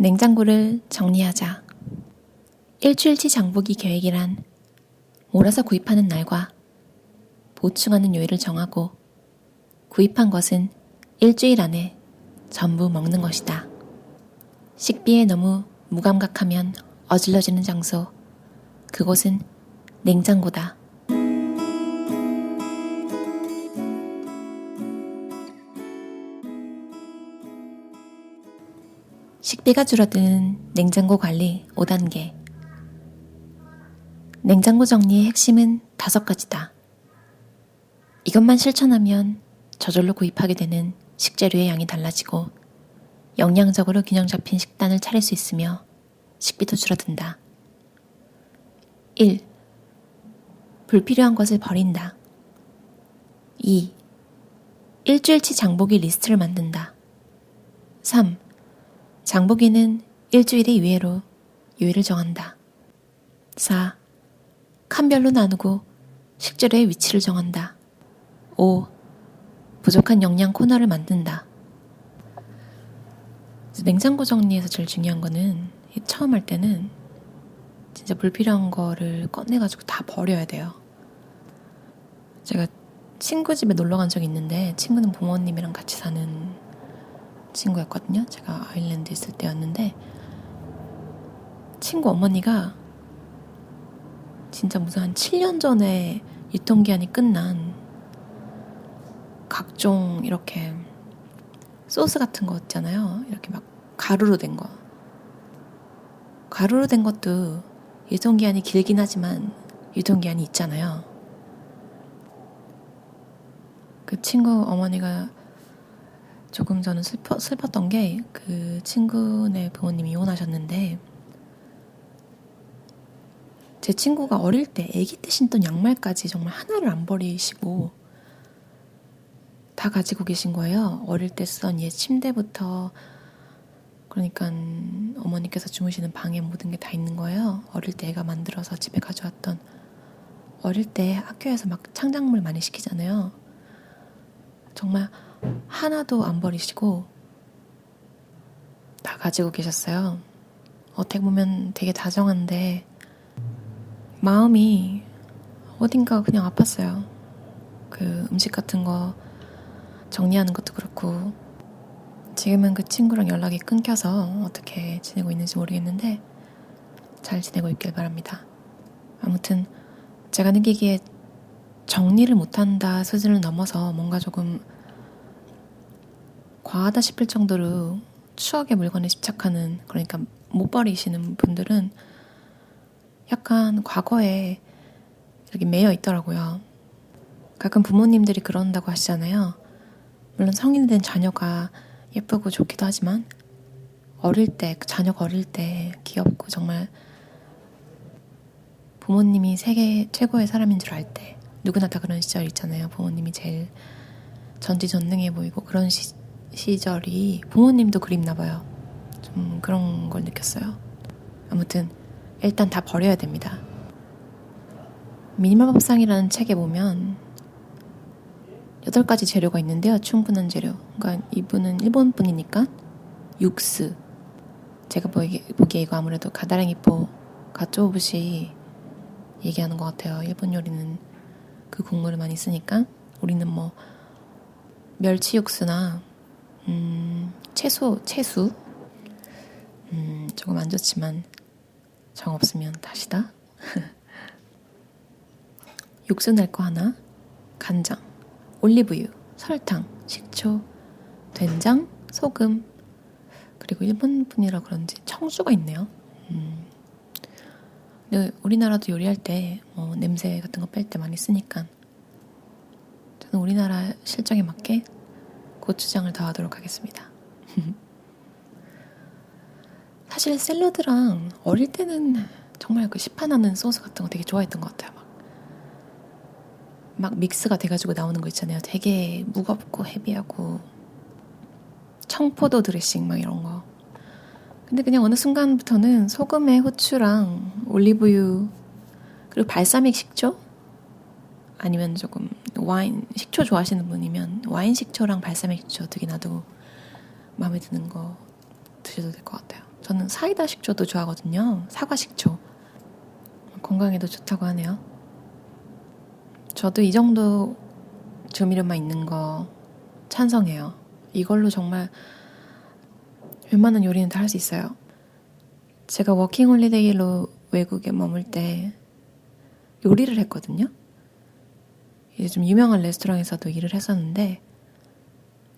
냉장고를 정리하자. 일주일치 장보기 계획이란 몰아서 구입하는 날과 보충하는 요일을 정하고 구입한 것은 일주일 안에 전부 먹는 것이다. 식비에 너무 무감각하면 어질러지는 장소, 그곳은 냉장고다. 식비가 줄어드는 냉장고 관리 5단계. 냉장고 정리의 핵심은 5가지다. 이것만 실천하면 저절로 구입하게 되는 식재료의 양이 달라지고 영양적으로 균형 잡힌 식단을 차릴 수 있으며 식비도 줄어든다. 1. 불필요한 것을 버린다. 2. 일주일치 장보기 리스트를 만든다. 3. 장보기는 일주일의 유예로 요일을 정한다. 4. 칸별로 나누고 식재료의 위치를 정한다. 5. 부족한 영양 코너를 만든다. 냉장고 정리에서 제일 중요한 거는 처음 할 때는 진짜 불필요한 거를 꺼내가지고 다 버려야 돼요. 제가 친구 집에 놀러 간 적이 있는데 친구는 부모님이랑 같이 사는 친구였거든요. 제가 아일랜드 있을 때였는데 친구 어머니가 진짜 무슨 한 7년 전에 유통기한이 끝난 각종 이렇게 소스 같은 거 있잖아요. 이렇게 막 가루로 된 거. 가루로 된 것도 유통기한이 길긴 하지만 유통기한이 있잖아요. 그 친구 어머니가 조금 저는 슬펐던 게 그 친구네 부모님이 이혼하셨는데 제 친구가 어릴 때 아기 때 신던 양말까지 정말 하나를 안 버리시고 다 가지고 계신 거예요. 어릴 때 쓰던 옛 침대부터 그러니까 어머니께서 주무시는 방에 모든 게 다 있는 거예요. 어릴 때 애가 만들어서 집에 가져왔던 어릴 때 학교에서 막 창작물 많이 시키잖아요. 정말 하나도 안 버리시고 다 가지고 계셨어요. 어떻게 보면 되게 다정한데 마음이 어딘가 그냥 아팠어요. 그 음식 같은 거 정리하는 것도 그렇고 지금은 그 친구랑 연락이 끊겨서 어떻게 지내고 있는지 모르겠는데 잘 지내고 있길 바랍니다. 아무튼 제가 느끼기에 정리를 못한다 수준을 넘어서 뭔가 조금 과하다 싶을 정도로 추억의 물건에 집착하는, 그러니까 못 버리시는 분들은 약간 과거에 이렇게 매여 있더라고요. 가끔 부모님들이 그런다고 하시잖아요. 물론 성인이 된 자녀가 예쁘고 좋기도 하지만 어릴 때, 자녀가 어릴 때 귀엽고 정말 부모님이 세계 최고의 사람인 줄 알 때 누구나 다 그런 시절 있잖아요. 부모님이 제일 전지전능해 보이고 그런 시절이 부모님도 그립나 봐요. 좀 그런 걸 느꼈어요. 아무튼 일단 다 버려야 됩니다. 미니멀 밥상이라는 책에 보면 8가지 재료가 있는데요. 충분한 재료. 그러니까 이분은 일본 분이니까 육수. 제가 보기에 이거 아무래도 가다랭이포 가쪼부시 얘기하는 것 같아요. 일본 요리는 그 국물을 많이 쓰니까. 우리는 뭐 멸치 육수나 채수 조금 안 좋지만 정 없으면 다시다. 육수 낼 거 하나, 간장, 올리브유, 설탕, 식초, 된장, 소금, 그리고 일본 분이라 그런지 청주가 있네요. 근데 우리나라도 요리할 때 냄새 같은 거 뺄 때 많이 쓰니까 저는 우리나라 실정에 맞게 고추장을 더하도록 하겠습니다. 사실 샐러드랑 어릴 때는 정말 그 시판하는 소스 같은 거 되게 좋아했던 것 같아요. 막 믹스가 돼가지고 나오는 거 있잖아요. 되게 무겁고 헤비하고 청포도 드레싱 막 이런 거. 근데 그냥 어느 순간부터는 소금에 후추랑 올리브유 그리고 발사믹 식초 아니면 조금 와인 식초 좋아하시는 분이면 와인 식초랑 발사믹 식초 2개 놔두고 마음에 드는 거 드셔도 될 것 같아요. 저는 사이다 식초도 좋아하거든요. 사과 식초. 건강에도 좋다고 하네요. 저도 이 정도 조미료만 있는 거 찬성해요. 이걸로 정말 웬만한 요리는 다 할 수 있어요. 제가 워킹홀리데이로 외국에 머물 때 요리를 했거든요. 이제 좀 유명한 레스토랑에서도 일을 했었는데,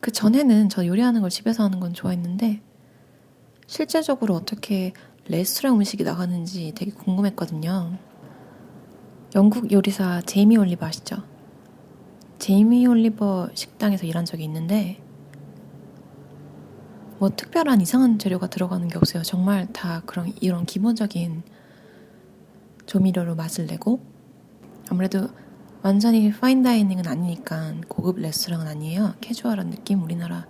그 전에는 저 요리하는 걸 집에서 하는 건 좋아했는데 실제적으로 어떻게 레스토랑 음식이 나가는지 되게 궁금했거든요. 영국 요리사 제이미 올리버 아시죠? 제이미 올리버 식당에서 일한 적이 있는데 뭐 특별한 이상한 재료가 들어가는 게 없어요. 정말 다 이런 기본적인 조미료로 맛을 내고, 아무래도 완전히 파인다이닝은 아니니까 고급 레스토랑은 아니에요. 캐주얼한 느낌, 우리나라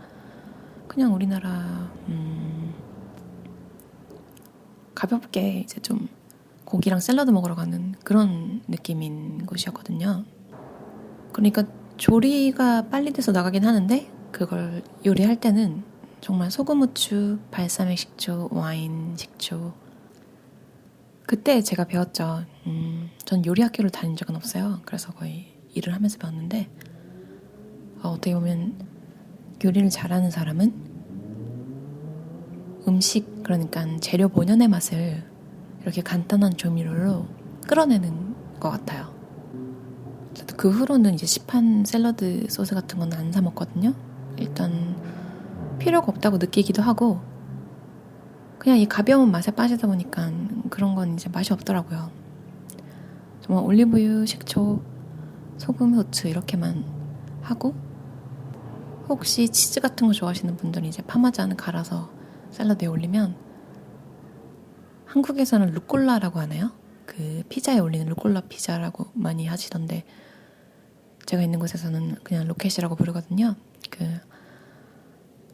가볍게 이제 좀 고기랑 샐러드 먹으러 가는 그런 느낌인 곳이었거든요. 그러니까 조리가 빨리 돼서 나가긴 하는데 그걸 요리할 때는 정말 소금, 후추, 발사믹 식초, 와인, 식초. 그때 제가 배웠죠. 전 요리 학교를 다닌 적은 없어요. 그래서 거의 일을 하면서 배웠는데, 어떻게 보면 요리를 잘하는 사람은 음식, 그러니까 재료 본연의 맛을 이렇게 간단한 조미료로 끌어내는 것 같아요. 저도 그 후로는 이제 시판 샐러드 소스 같은 건 안 사 먹거든요. 일단 필요가 없다고 느끼기도 하고, 그냥 이 가벼운 맛에 빠지다 보니까 그런 건 이제 맛이 없더라고요. 정말 올리브유, 식초, 소금, 후추 이렇게만 하고, 혹시 치즈 같은 거 좋아하시는 분들은 이제 파마잔 갈아서 샐러드에 올리면, 한국에서는 루꼴라라고 하나요? 그 피자에 올리는 루꼴라 피자라고 많이 하시던데 제가 있는 곳에서는 그냥 로켓이라고 부르거든요.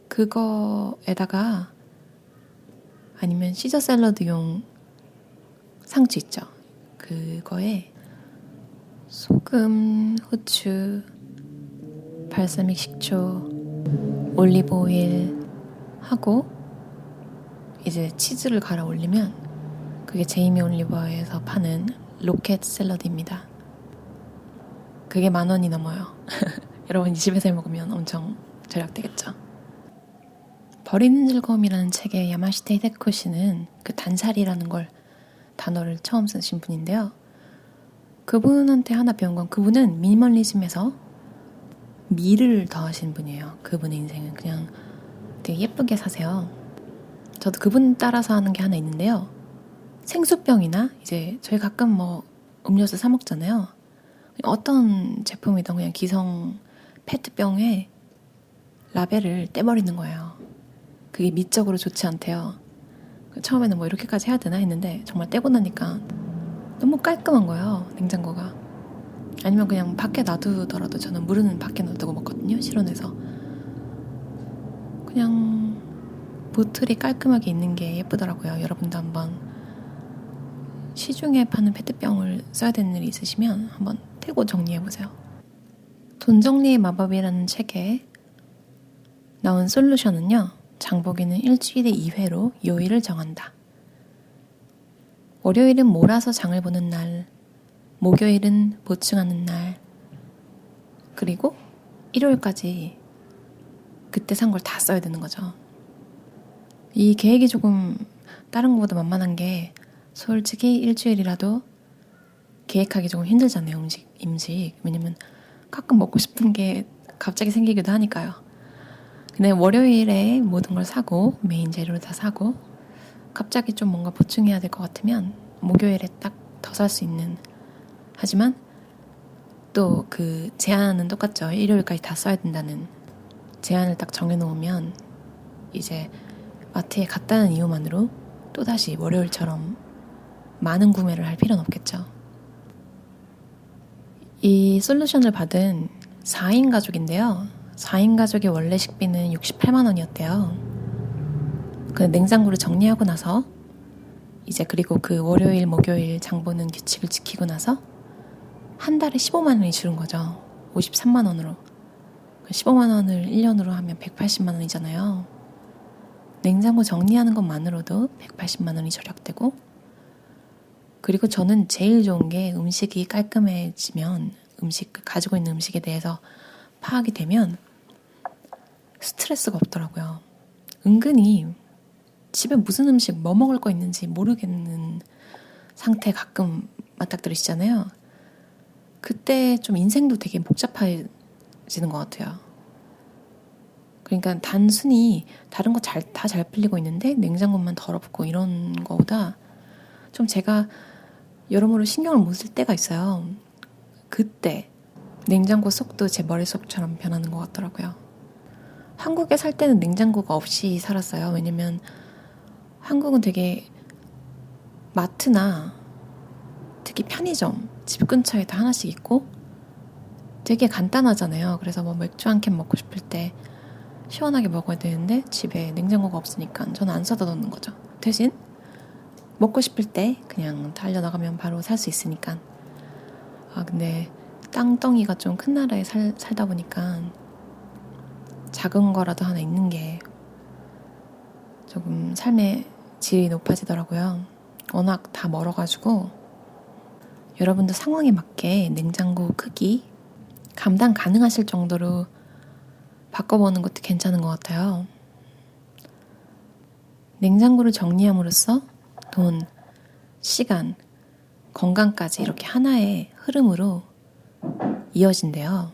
그거에다가, 아니면 시저 샐러드용 상추 있죠. 그거에 소금, 후추, 발사믹 식초, 올리브 오일 하고 이제 치즈를 갈아 올리면 그게 제이미 올리버에서 파는 로켓 샐러드입니다. 그게 10,000원이 넘어요. 여러분 이 집에서 해 먹으면 엄청 절약되겠죠. 버리는 즐거움이라는 책의 야마시테 히데코 씨는 그 단살이라는 단어를 처음 쓰신 분인데요. 그분한테 하나 배운 건, 그분은 미니멀리즘에서 미를 더하신 분이에요. 그분의 인생은 그냥 되게 예쁘게 사세요. 저도 그분 따라서 하는 게 하나 있는데요. 생수병이나 이제 저희 가끔 뭐 음료수 사 먹잖아요. 어떤 제품이든 그냥 기성 페트병에 라벨을 떼버리는 거예요. 그게 미적으로 좋지 않대요. 처음에는 뭐 이렇게까지 해야 되나 했는데 정말 떼고 나니까 너무 깔끔한 거예요, 냉장고가. 아니면 그냥 밖에 놔두더라도, 저는 물은 밖에 놔두고 먹거든요, 실온에서. 그냥 보틀이 깔끔하게 있는 게 예쁘더라고요. 여러분도 한번 시중에 파는 페트병을 써야 되는 일이 있으시면 한번 떼고 정리해보세요. 돈 정리의 마법이라는 책에 나온 솔루션은요, 장보기는 일주일에 2회로 요일을 정한다. 월요일은 몰아서 장을 보는 날, 목요일은 보충하는 날, 그리고 일요일까지 그때 산 걸 다 써야 되는 거죠. 이 계획이 조금 다른 것보다 만만한 게, 솔직히 일주일이라도 계획하기 조금 힘들잖아요. 음식. 왜냐면 가끔 먹고 싶은 게 갑자기 생기기도 하니까요. 근데 월요일에 모든 걸 사고, 메인 재료를 다 사고, 갑자기 좀 뭔가 보충해야 될 것 같으면 목요일에 딱 더 살 수 있는, 하지만 또 그 제한은 똑같죠. 일요일까지 다 써야 된다는 제한을 딱 정해놓으면 이제 마트에 갔다는 이유만으로 또다시 월요일처럼 많은 구매를 할 필요는 없겠죠. 이 솔루션을 받은 4인 가족인데요. 4인 가족의 원래 식비는 68만 원이었대요. 그 냉장고를 정리하고 나서 이제, 그리고 그 월요일, 목요일 장 보는 규칙을 지키고 나서 한 달에 15만 원이 줄은 거죠. 53만 원으로. 15만 원을 1년으로 하면 180만 원이잖아요. 냉장고 정리하는 것만으로도 180만 원이 절약되고, 그리고 저는 제일 좋은 게 음식이 깔끔해지면, 가지고 있는 음식에 대해서 파악이 되면 스트레스가 없더라고요. 은근히 집에 무슨 음식 뭐 먹을 거 있는지 모르겠는 상태 가끔 맞닥뜨리시잖아요. 그때 좀 인생도 되게 복잡해지는 것 같아요. 그러니까 단순히 다른 거 다 잘 풀리고 있는데 냉장고만 더럽고 이런 거보다 좀 제가 여러모로 신경을 못 쓸 때가 있어요. 그때 냉장고 속도 제 머릿속처럼 변하는 것 같더라고요. 한국에 살 때는 냉장고가 없이 살았어요. 왜냐면 한국은 되게 마트나 특히 편의점 집 근처에 다 하나씩 있고 되게 간단하잖아요. 그래서 뭐 맥주 한 캔 먹고 싶을 때 시원하게 먹어야 되는데 집에 냉장고가 없으니까 저는 안 사다 놓는 거죠. 대신 먹고 싶을 때 그냥 달려나가면 바로 살 수 있으니까. 근데 땅덩이가 좀 큰 나라에 살다 보니까 작은 거라도 하나 있는 게 조금 삶의 질이 높아지더라고요. 워낙 다 멀어가지고 여러분도 상황에 맞게 냉장고 크기 감당 가능하실 정도로 바꿔보는 것도 괜찮은 것 같아요. 냉장고를 정리함으로써 돈, 시간, 건강까지 이렇게 하나의 흐름으로 이어진대요.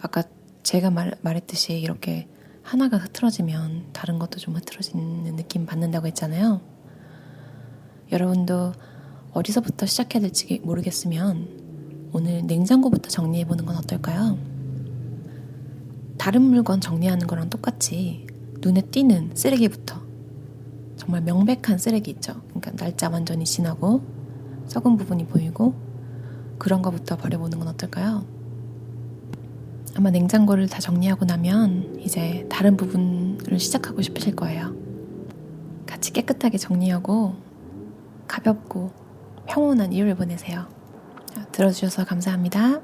아까 제가 말했듯이 이렇게 하나가 흐트러지면 다른 것도 좀 흐트러지는 느낌 받는다고 했잖아요. 여러분도 어디서부터 시작해야 될지 모르겠으면 오늘 냉장고부터 정리해보는 건 어떨까요? 다른 물건 정리하는 거랑 똑같이 눈에 띄는 쓰레기부터, 정말 명백한 쓰레기 있죠. 그러니까 날짜 완전히 지나고 썩은 부분이 보이고 그런 거부터 버려보는 건 어떨까요? 아마 냉장고를 다 정리하고 나면 이제 다른 부분을 시작하고 싶으실 거예요. 같이 깨끗하게 정리하고 가볍고 평온한 일요일 보내세요. 들어주셔서 감사합니다.